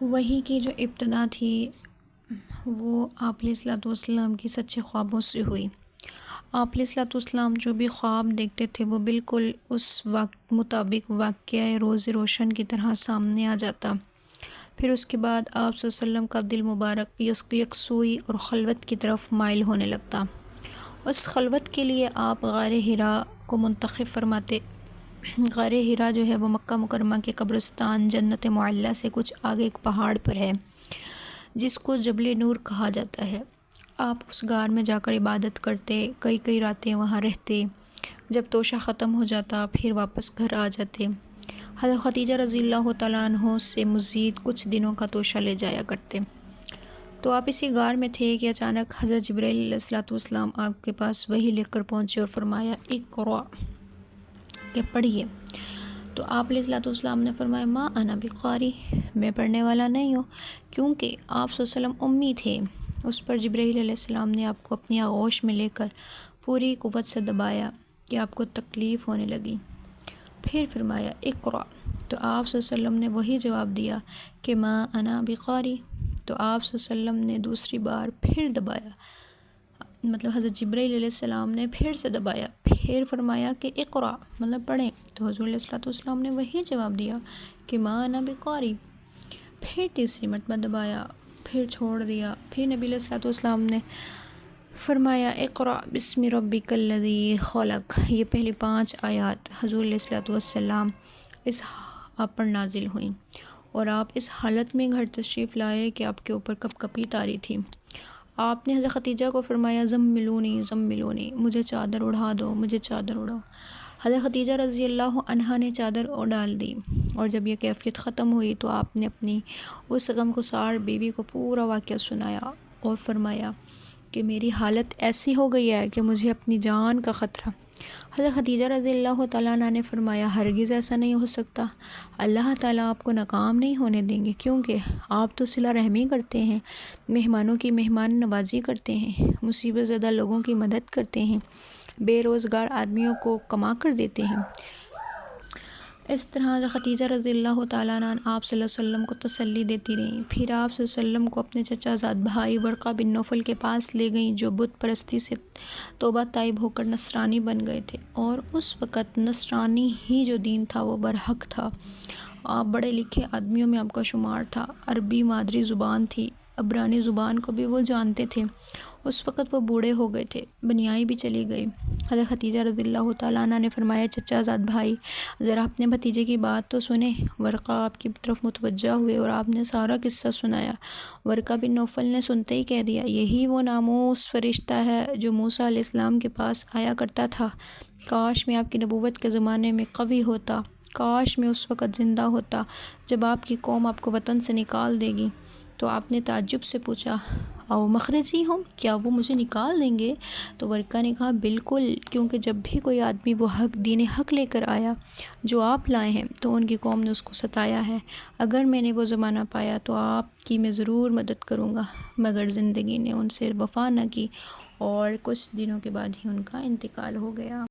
وحی کی جو ابتدا تھی وہ آپ علیہ الصلوۃ والسلام کی سچے خوابوں سے ہوئی۔ آپ علیہ الصلوۃ والسلام جو بھی خواب دیکھتے تھے وہ بالکل اس وقت مطابق واقعہ روز روشن کی طرح سامنے آ جاتا۔ پھر اس کے بعد آپ صلی اللہ علیہ وسلم کا دل مبارک یکسوئی اور خلوت کی طرف مائل ہونے لگتا۔ اس خلوت کے لیے آپ غار حرا کو منتخب فرماتے۔ غار حرا جو ہے وہ مکہ مکرمہ کے قبرستان جنت معلیٰ سے کچھ آگے ایک پہاڑ پر ہے جس کو جبل نور کہا جاتا ہے۔ آپ اس غار میں جا کر عبادت کرتے، کئی راتیں وہاں رہتے، جب توشہ ختم ہو جاتا پھر واپس گھر آ جاتے۔ حضرت خدیجہ رضی اللہ تعالیٰ عنہ سے مزید کچھ دنوں کا توشہ لے جایا کرتے۔ تو آپ اسی غار میں تھے کہ اچانک حضرت جبرائیل علیہ الصلوۃ والسلام آپ کے پاس وحی لے کر پہنچے اور فرمایا اقرأ کہ پڑھیے۔ تو آپ علیہ الصلوۃ والسلام نے فرمایا ما انا بقاری، میں پڑھنے والا نہیں ہوں، کیونکہ آپ صلی اللہ علیہ وسلم امی تھے۔ اس پر جبرائیل علیہ السلام نے آپ کو اپنی آغوش میں لے کر پوری قوت سے دبایا کہ آپ کو تکلیف ہونے لگی۔ پھر فرمایا اقرأ، تو آپ صلی اللہ علیہ وسلم نے وہی جواب دیا کہ ما انا بقاری۔ تو آپ صلی اللہ علیہ وسلم نے دوسری بار پھر دبایا، مطلب حضرت جبرائیل علیہ السلام نے پھر سے دبایا، پھر فرمایا کہ اقرأ مطلب پڑھیں۔ تو حضور علیہ الصلوۃ والسلام نے وہی جواب دیا کہ ما انا بقاری۔ پھر تیسری مرتبہ دبایا، پھر چھوڑ دیا، پھر نبی علیہ الصلوۃ والسلام نے فرمایا اقرأ بسم ربک الذی خلق۔ یہ پہلی 5 آیات حضور علیہ الصلوۃ والسلام اس آپ پر نازل ہوئیں، اور آپ اس حالت میں گھر تشریف لائے کہ آپ کے اوپر کپ کپی طاری تھی۔ آپ نے حضرت خدیجہ کو فرمایا زملونی زملونی، مجھے چادر اڑا دو، مجھے چادر اڑاؤ۔ حضرت خدیجہ رضی اللہ عنہا نے چادر ڈال دی، اور جب یہ کیفیت ختم ہوئی تو آپ نے اپنی اس غمگسار بیوی کو پورا واقعہ سنایا اور فرمایا کہ میری حالت ایسی ہو گئی ہے کہ مجھے اپنی جان کا خطرہ۔ حضرت خدیجہ رضی اللہ تعالیٰ عنہ نے فرمایا ہرگز ایسا نہیں ہو سکتا، اللہ تعالیٰ آپ کو ناکام نہیں ہونے دیں گے، کیونکہ آپ تو صلہ رحمی کرتے ہیں، مہمانوں کی مہمان نوازی کرتے ہیں، مصیبت زدہ لوگوں کی مدد کرتے ہیں، بے روزگار آدمیوں کو کما کر دیتے ہیں۔ اس طرح حضرت خدیجہ رضی اللہ تعالیٰ عنہ آپ صلی اللہ علیہ وسلم کو تسلی دیتی رہیں۔ پھر آپ صلی اللہ علیہ وسلم کو اپنے چچا زاد بھائی ورقہ بن نوفل کے پاس لے گئیں جو بت پرستی سے توبہ طائب ہو کر نصرانی بن گئے تھے، اور اس وقت نصرانی ہی جو دین تھا وہ برحق تھا۔ آپ بڑے لکھے آدمیوں میں آپ کا شمار تھا، عربی مادری زبان تھی، عبرانی زبان کو بھی وہ جانتے تھے۔ اس وقت وہ بوڑھے ہو گئے تھے، بنیائی بھی چلی گئی۔ حضرت خدیجہ رضی اللہ تعالیٰ عنہ نے فرمایا چچا زاد بھائی ذرا اپنے بھتیجے کی بات تو سنیں۔ ورقہ آپ کی طرف متوجہ ہوئے اور آپ نے سارا قصہ سنایا۔ ورقہ بن نوفل نے سنتے ہی کہہ دیا یہی وہ ناموس فرشتہ ہے جو موسیٰ علیہ السلام کے پاس آیا کرتا تھا۔ کاش میں آپ کی نبوت کے زمانے میں قوی ہوتا، کاش میں اس وقت زندہ ہوتا جب آپ کی قوم آپ کو وطن سے نکال دے گی۔ تو آپ نے تعجب سے پوچھا او مخرجی ہوں، کیا وہ مجھے نکال دیں گے؟ تو ورقہ نے کہا بالکل، کیونکہ جب بھی کوئی آدمی وہ حق دین حق لے کر آیا جو آپ لائے ہیں تو ان کی قوم نے اس کو ستایا ہے۔ اگر میں نے وہ زمانہ پایا تو آپ کی میں ضرور مدد کروں گا، مگر زندگی نے ان سے وفا نہ کی اور کچھ دنوں کے بعد ہی ان کا انتقال ہو گیا۔